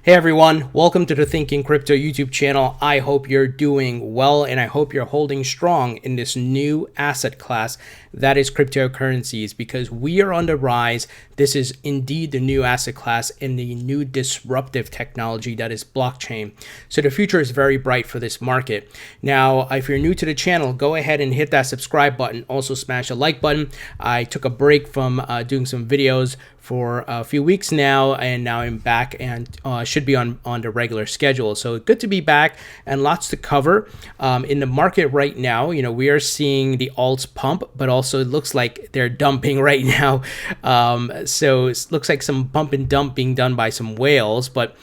Hey everyone, welcome to the Thinking Crypto YouTube channel. I hope you're doing well and I hope you're holding strong in this new asset class that is cryptocurrencies, because we are on the rise. This is indeed the new asset class and the new disruptive technology that is blockchain. So the future is very bright for this market. Now, if you're new to the channel, go ahead and hit that subscribe button. Also smash the like button. I took a break from doing some videos for a few weeks now, and now I'm back and should be on the regular schedule. So good to be back and lots to cover. In the market right now, we are seeing the alts pump, but also it looks like they're dumping right now. So it looks like some pump and dump being done by some whales, but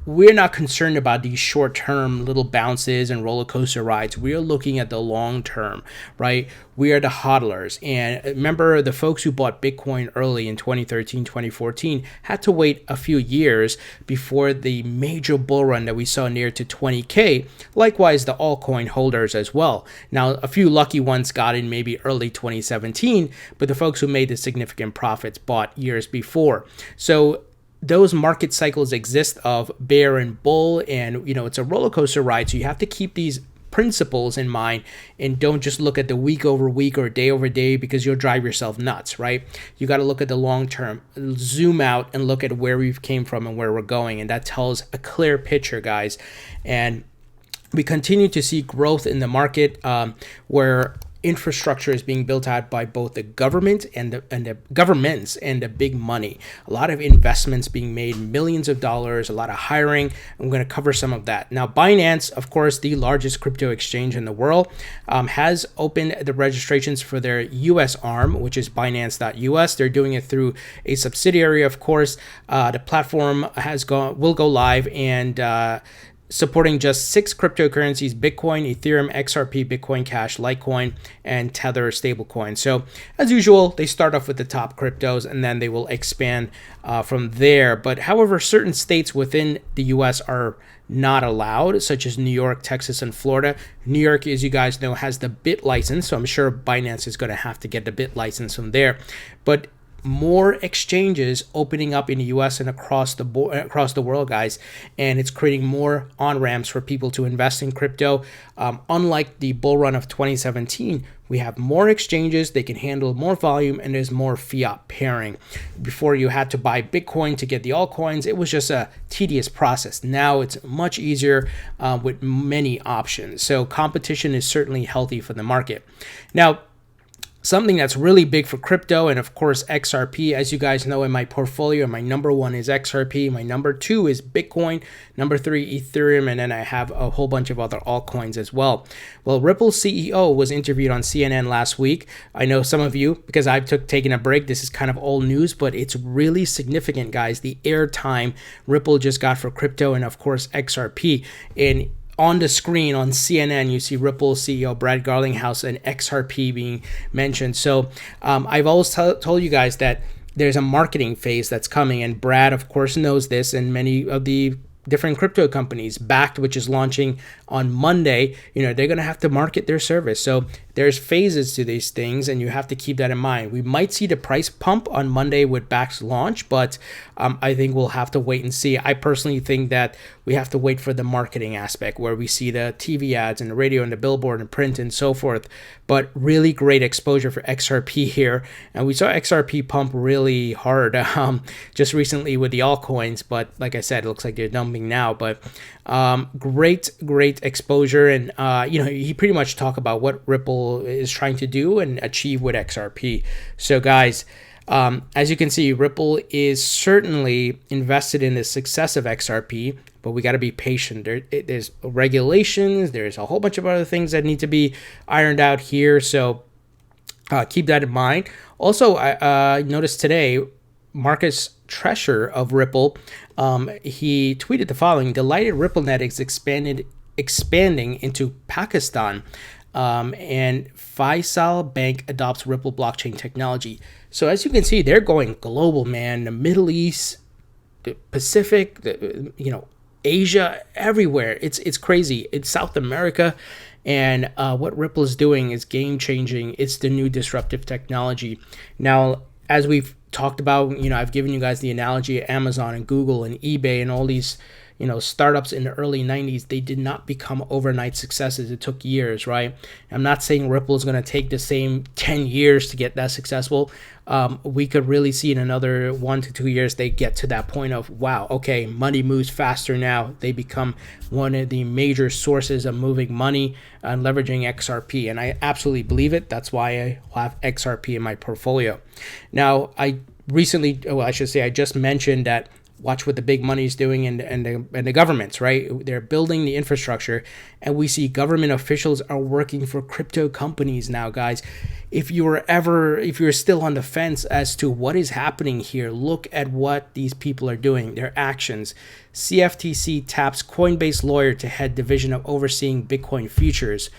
we're not concerned about these short-term little bounces and roller coaster rides. We are looking at the long term, right? We are the hodlers. And remember, the folks who bought Bitcoin early in 2013, 2014 had to wait a few years before the major bull run that we saw near to 20K. Likewise, the altcoin holders as well. Now, a few lucky ones got in maybe early 2017, but the folks who made the significant profits bought years before. So those market cycles exist of bear and bull, and it's a roller coaster ride. So you have to keep these principles in mind and don't just look at the week over week or day over day, because you'll drive yourself nuts, right? You got to look at the long term, zoom out and look at where we've came from and where we're going. And that tells a clear picture, guys. And we continue to see growth in the market where infrastructure is being built out by both the government and the governments and the big money. A lot of investments being made, millions of dollars, a lot of hiring. I'm going to cover some of that. Now, Binance, of course, the largest crypto exchange in the world, has opened the registrations for their US arm, which is Binance.us. They're doing it through a subsidiary, of course. The platform will go live and supporting just 6 cryptocurrencies: Bitcoin, Ethereum, XRP, Bitcoin Cash, Litecoin, and Tether stablecoin. So as usual, they start off with the top cryptos and then they will expand from there. But however, certain states within the US are not allowed, such as New York, Texas, and Florida. New York, as you guys know, has the BIT license, so I'm sure Binance is going to have to get the BIT license from there. But more exchanges opening up in the US and across the world, guys, and it's creating more on-ramps for people to invest in crypto. Unlike the bull run of 2017, we have more exchanges, they can handle more volume, and there's more fiat pairing. Before, you had to buy Bitcoin to get the altcoins. It was just a tedious process. Now it's much easier with many options. So competition is certainly healthy for the market. Now, something that's really big for crypto, and of course XRP, as you guys know, in my portfolio, my number 1 is XRP, my number 2 is Bitcoin, number 3 Ethereum, and then I have a whole bunch of other altcoins as well. Well, Ripple's CEO was interviewed on CNN last week. I know some of you, because I've taken a break, this is kind of old news, but it's really significant, guys, the airtime Ripple just got for crypto and of course XRP. And on the screen on CNN, you see Ripple CEO Brad Garlinghouse and XRP being mentioned. So I've always told you guys that there's a marketing phase that's coming, and Brad, of course, knows this, and many of the different crypto companies, Backed, which is launching on Monday, they're going to have to market their service. So there's phases to these things, and you have to keep that in mind. We might see the price pump on Monday with Backed's launch, but I think we'll have to wait and see. I personally think that we have to wait for the marketing aspect, where we see the TV ads and the radio and the billboard and print and so forth. But really great exposure for XRP here. And we saw XRP pump really hard just recently with the altcoins. But like I said, it looks like they're dumping now. But great exposure. And, he pretty much talked about what Ripple is trying to do and achieve with XRP. So guys, as you can see, Ripple is certainly invested in the success of XRP, but we got to be patient. There's regulations, there's a whole bunch of other things that need to be ironed out here. So keep that in mind. Also, I noticed today, Marcus Treasure of Ripple, he tweeted the following: "Delighted RippleNet is expanding into Pakistan. And Faysal Bank adopts Ripple blockchain technology." So as you can see, they're going global, man. The Middle East, the Pacific, Asia, everywhere. It's crazy. It's South America. And what Ripple is doing is game changing. It's the new disruptive technology. Now, as we've talked about, I've given you guys the analogy of Amazon and Google and eBay and all these, startups in the early 90s. They did not become overnight successes. It took years, right? I'm not saying Ripple is going to take the same 10 years to get that successful. We could really see in another 1 to 2 years, they get to that point of, wow, okay, money moves faster now. They become one of the major sources of moving money and leveraging XRP. And I absolutely believe it. That's why I have XRP in my portfolio. Now, I just mentioned that watch what the big money is doing and the governments, right? They're building the infrastructure, and we see government officials are working for crypto companies now, guys. If you're still on the fence as to what is happening here, look at what these people are doing, their actions. CFTC taps Coinbase lawyer to head division of overseeing Bitcoin futures.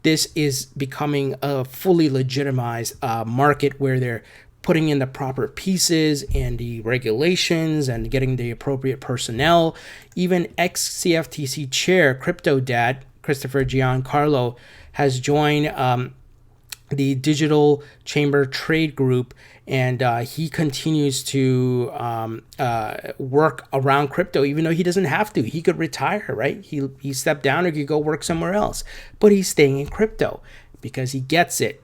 This is becoming a fully legitimized market where they're putting in the proper pieces and the regulations and getting the appropriate personnel. Even ex-CFTC chair, crypto dad, Christopher Giancarlo, has joined the Digital Chamber Trade Group, and he continues to work around crypto, even though he doesn't have to. He could retire, right? He stepped down or he could go work somewhere else, but he's staying in crypto because he gets it.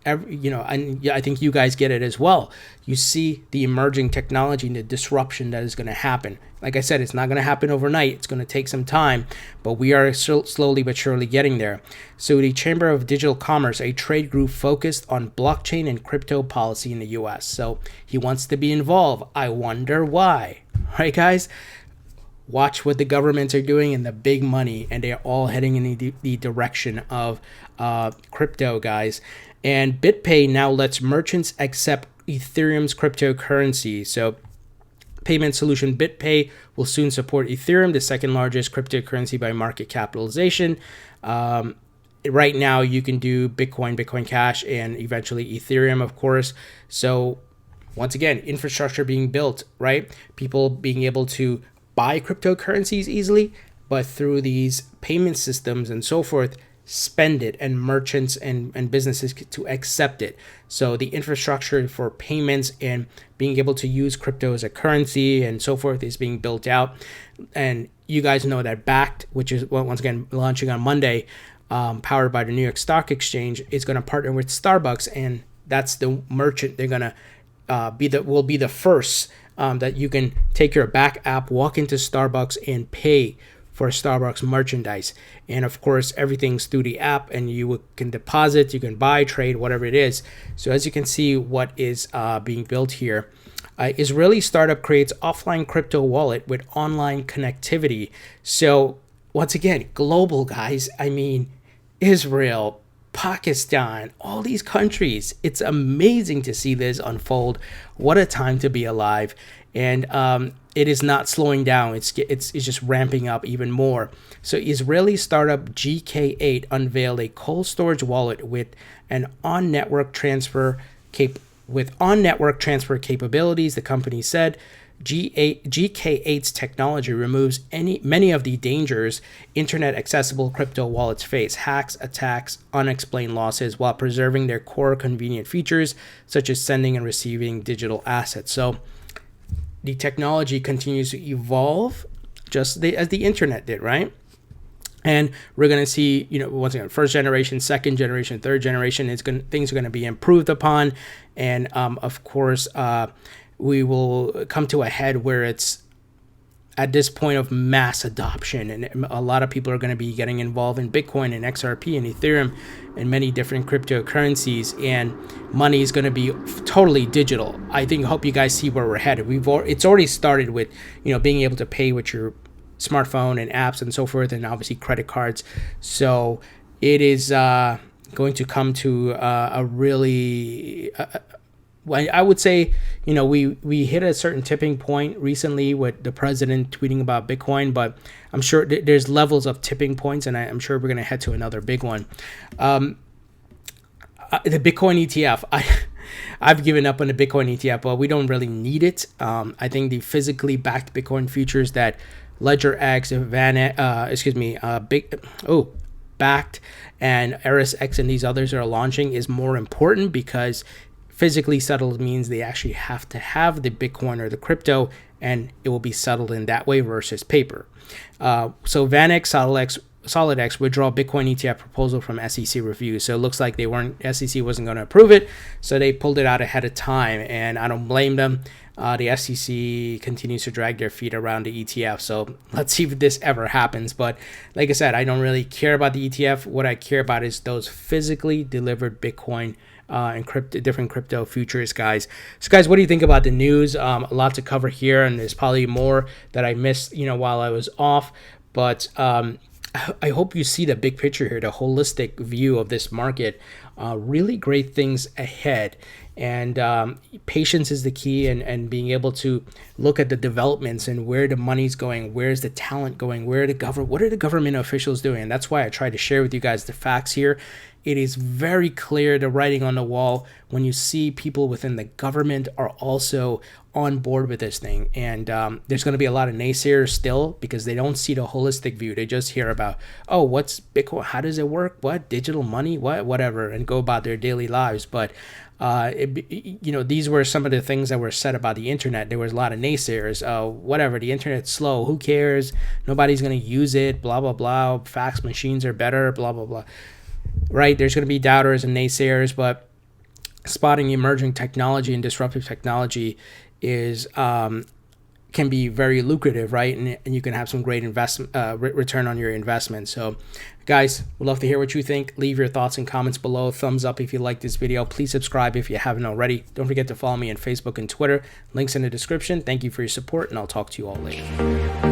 And I think you guys get it as well. You see the emerging technology and the disruption that is going to happen. Like I said, it's not going to happen overnight. It's going to take some time, but we are slowly but surely getting there. So the Chamber of Digital Commerce, a trade group focused on blockchain and crypto policy in the US. So he wants to be involved. I wonder why. Right, guys? Watch what the governments are doing and the big money, and they're all heading in the direction of crypto, guys. And BitPay now lets merchants accept Ethereum's cryptocurrency. So payment solution BitPay will soon support Ethereum, the second largest cryptocurrency by market capitalization. Right now, you can do Bitcoin Cash, and eventually Ethereum, of course. So once again, infrastructure being built, right? People being able to buy cryptocurrencies easily, but through these payment systems and so forth, spend it, and merchants and businesses to accept it. So the infrastructure for payments and being able to use crypto as a currency and so forth is being built out. And you guys know that Bakkt, which is once again launching on Monday, powered by the New York Stock Exchange, is going to partner with Starbucks, and that's the merchant they're going to will be the first that you can take your Bakkt app, walk into Starbucks, and pay for Starbucks merchandise. And of course, everything's through the app, and you can deposit, you can buy, trade, whatever it is. So as you can see, what is being built here. Israeli startup creates offline crypto wallet with online connectivity. So once again, global, guys. I mean, Israel, Pakistan, all these countries. It's amazing to see this unfold. What a time to be alive. And it is not slowing down. It's just ramping up even more. So Israeli startup GK8 unveiled a cold storage wallet with an on-network transfer capabilities. The company said GK8's technology removes many of the dangers internet accessible crypto wallets face: hacks, attacks, unexplained losses, while preserving their core convenient features such as sending and receiving digital assets. So the technology continues to evolve just as the internet did, right? And we're going to see, once again, first generation, second generation, third generation, things are going to be improved upon. And of course, we will come to a head where it's at this point of mass adoption, and a lot of people are going to be getting involved in Bitcoin and XRP and Ethereum and many different cryptocurrencies, and money is going to be totally digital. I hope you guys see where we're headed. It's already started with being able to pay with your smartphone and apps and so forth, and obviously credit cards. So it is going to come to a really I would say, we hit a certain tipping point recently with the president tweeting about Bitcoin, but I'm sure there's levels of tipping points, and I'm sure we're going to head to another big one. The Bitcoin ETF, I've given up on the Bitcoin ETF, but we don't really need it. I think the physically backed Bitcoin futures that LedgerX, Backed, and ErisX and these others are launching is more important, because Physically settled means they actually have to have the Bitcoin or the crypto, and it will be settled in that way versus paper. So VanEck, SolidX withdraw Bitcoin ETF proposal from SEC review. So it looks like SEC wasn't going to approve it, so they pulled it out ahead of time, and I don't blame them. The SEC continues to drag their feet around the ETF, so let's see if this ever happens. But like I said, I don't really care about the ETF. What I care about is those physically delivered Bitcoin and different crypto futures, guys. So guys, what do you think about the news? A lot to cover here, and there's probably more that I missed, while I was off, but I hope you see the big picture here, the holistic view of this market. Really great things ahead, and patience is the key, and being able to look at the developments and where the money's going, where's the talent going, what are the government officials doing. And that's why I try to share with you guys the facts here. It is very clear, the writing on the wall, when you see people within the government are also on board with this thing. And there's going to be a lot of naysayers still, because they don't see the holistic view. They just hear about, oh, what's Bitcoin? How does it work? What? Digital money? What? Whatever, and go about their daily lives. But these were some of the things that were said about the internet. There was a lot of naysayers. Whatever, the internet's slow. Who cares? Nobody's going to use it. Blah, blah, blah. Fax machines are better. Blah, blah, blah. Right? There's going to be doubters and naysayers, but spotting emerging technology and disruptive technology is can be very lucrative, right? And you can have some great investment return on your investment. So guys, we'd love to hear what you think. Leave your thoughts and comments below. Thumbs up if you like this video. Please subscribe if you haven't already. Don't forget to follow me on Facebook and Twitter. Links in the description. Thank you for your support, and I'll talk to you all later.